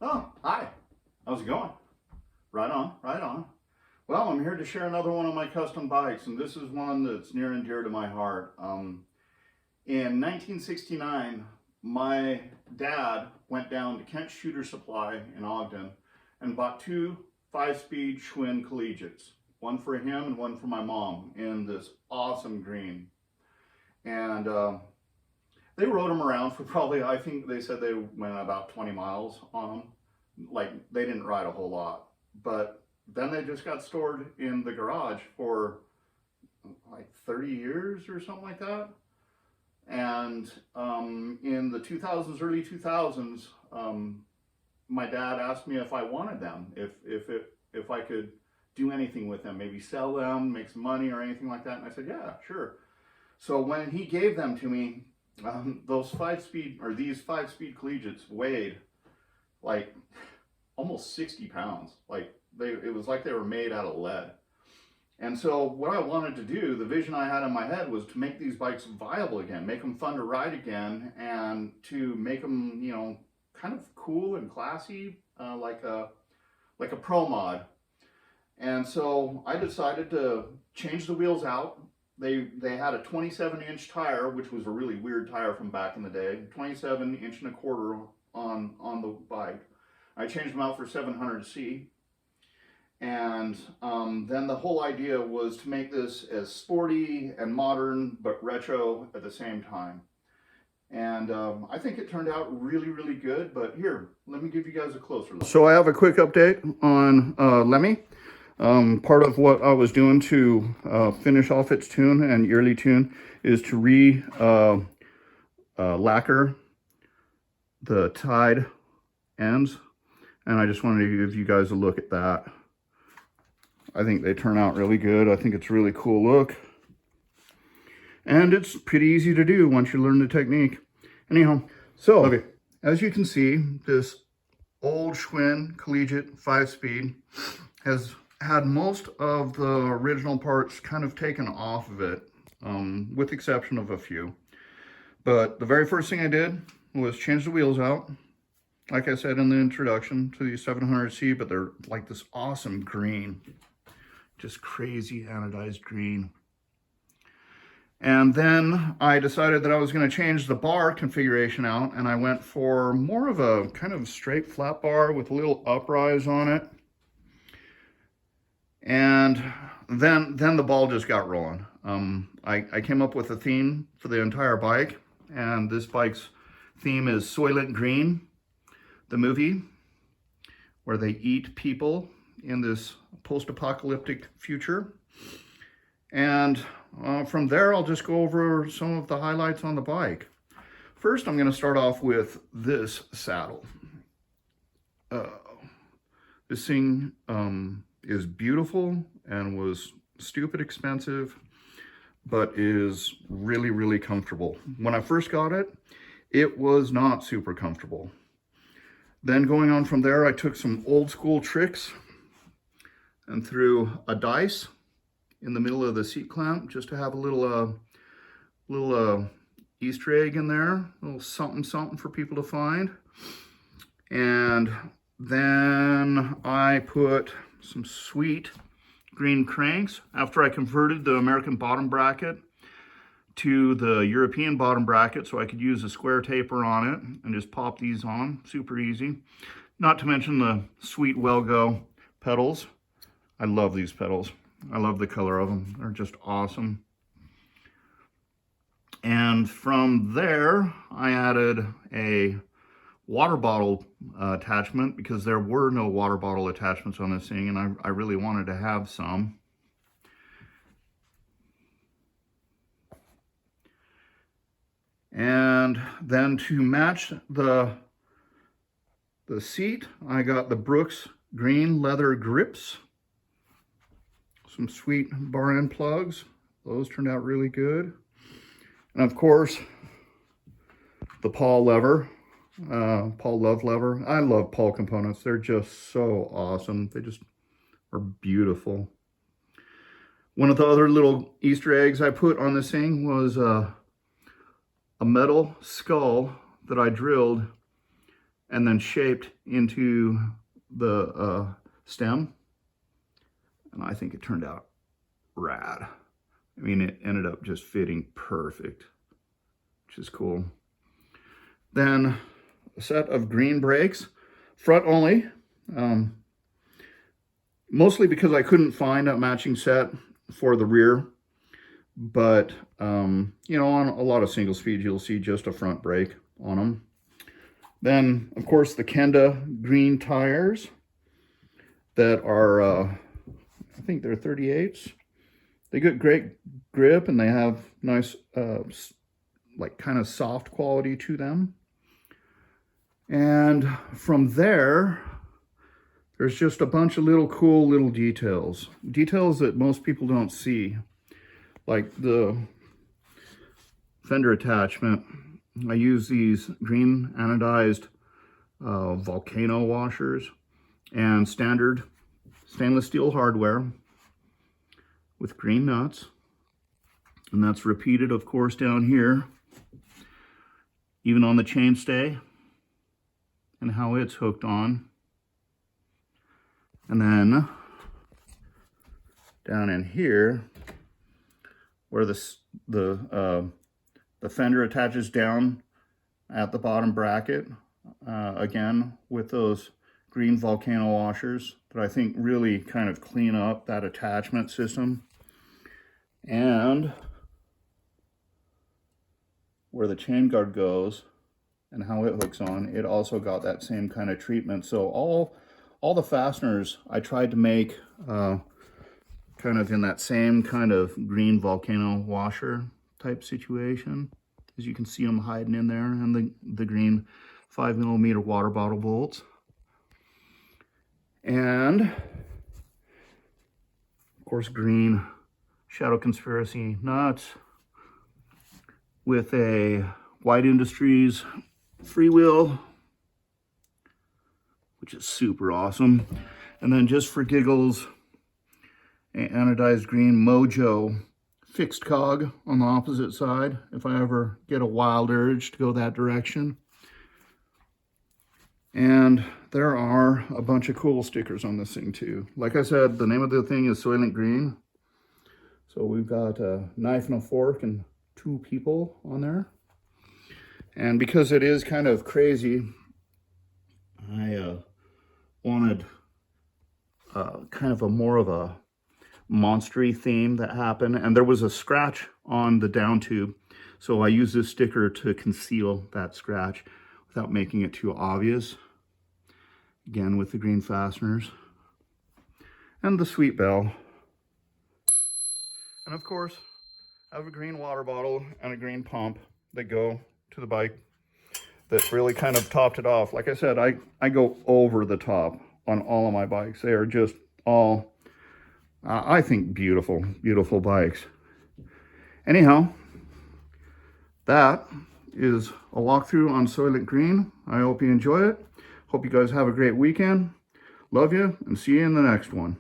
Oh, hi. How's it going? Right on, right on. Well, I'm here to share another one of my custom bikes, and this is one that's near and dear to my heart. In 1969, my dad went down to Kent Shooter Supply in Ogden and bought two 5-speed SCHWINN Collegiates, one for him and one for my mom, in this awesome green. And they rode them around for probably, I think they said they went about 20 miles on them. Like, they didn't ride a whole lot, but then they just got stored in the garage for like 30 years or something like that. And in the 2000s, early 2000s, my dad asked me if I wanted them, if I could do anything with them, maybe sell them, make some money or anything like that. And I said, yeah, sure. So when he gave them to me, these 5-speed collegiates weighed like almost 60 pounds. Like, it was like they were made out of lead. And so what I wanted to do, the vision I had in my head, was to make these bikes viable again, make them fun to ride again, and to make them, you know, kind of cool and classy, like a pro mod. And so I decided to change the wheels out. They had a 27-inch tire, which was a really weird tire from back in the day, 27.25 on the bike. I changed them out for 700C. And then the whole idea was to make this as sporty and modern, but retro at the same time. And I think it turned out really, really good. But here, let me give you guys a closer look. So I have a quick update on Lemmy. Part of what I was doing to finish off its tune and yearly tune is to lacquer the tide ends. And I just wanted to give you guys a look at that. I think they turn out really good. I think it's a really cool look. And it's pretty easy to do once you learn the technique. Anyhow, so okay, as you can see, this old SCHWINN Collegiate 5-speed has had most of the original parts kind of taken off of it, with the exception of a few. But the very first thing I did was change the wheels out. Like I said in the introduction to these 700C, but they're like this awesome green. Just crazy anodized green. And then I decided that I was going to change the bar configuration out, and I went for more of a kind of straight flat bar with a little uprise on it. And then the ball just got rolling. I came up with a theme for the entire bike, and this bike's theme is Soylent Green, the movie, where they eat people in this post-apocalyptic future. And from there, I'll just go over some of the highlights on the bike. First, I'm going to start off with this saddle. This thing is beautiful and was stupid expensive, but is really, really comfortable. When I first got it, it was not super comfortable. Then going on from there, I took some old school tricks and threw a dice in the middle of the seat clamp just to have a little Easter egg in there, a little something for people to find. And then I put some sweet green cranks after I converted the American bottom bracket to the European bottom bracket, so I could use a square taper on it and just pop these on, super easy. Not to mention the sweet Well-Go pedals. I love these pedals. I love the color of them. They're just awesome. And from there, I added a water bottle attachment because there were no water bottle attachments on this thing, and I really wanted to have some. And then to match the seat, I got the Brooks green leather grips. Some sweet bar end plugs. Those turned out really good. And of course, the Paul lever, Paul Love lever. I love Paul components. They're just so awesome. They just are beautiful. One of the other little Easter eggs I put on this thing was a metal skull that I drilled and then shaped into the stem. And I think it turned out rad. I mean, it ended up just fitting perfect, which is cool. Then a set of green brakes, front only, mostly because I couldn't find a matching set for the rear. But, you know, on a lot of single speeds, you'll see just a front brake on them. Then, of course, the Kenda green tires that are, I think they're 38s. They get great grip and they have nice, like kind of soft quality to them. And from there, there's just a bunch of little cool little details. Details that most people don't see. Like the fender attachment. I use these green anodized volcano washers and standard stainless steel hardware with green nuts. And that's repeated, of course, down here, even on the chainstay and how it's hooked on. And then down in here, where the fender attaches down at the bottom bracket, again, with those green volcano washers that I think really kind of clean up that attachment system. And where the chain guard goes and how it hooks on, it also got that same kind of treatment. So all the fasteners I tried to make kind of in that same kind of green volcano washer type situation. As you can see them hiding in there, and the green 5mm water bottle bolts. And of course, green Shadow Conspiracy nuts with a White Industries freewheel, which is super awesome. And then just for giggles, an anodized green Mojo fixed cog on the opposite side, if I ever get a wild urge to go that direction. And there are a bunch of cool stickers on this thing too. Like I said, the name of the thing is Soylent Green. So we've got a knife and a fork and 2 people on there. And because it is kind of crazy, I wanted kind of more of a monstery theme that happened, and there was a scratch on the down tube, so I used this sticker to conceal that scratch without making it too obvious. Again, with the green fasteners and the sweet bell, and of course I have a green water bottle and a green pump that go to the bike that really kind of topped it off. Like I said, I go over the top on all of my bikes. They are just all I think beautiful, beautiful bikes. Anyhow, that is a walkthrough on Soylent Green. I hope you enjoy it. Hope you guys have a great weekend. Love you, and see you in the next one.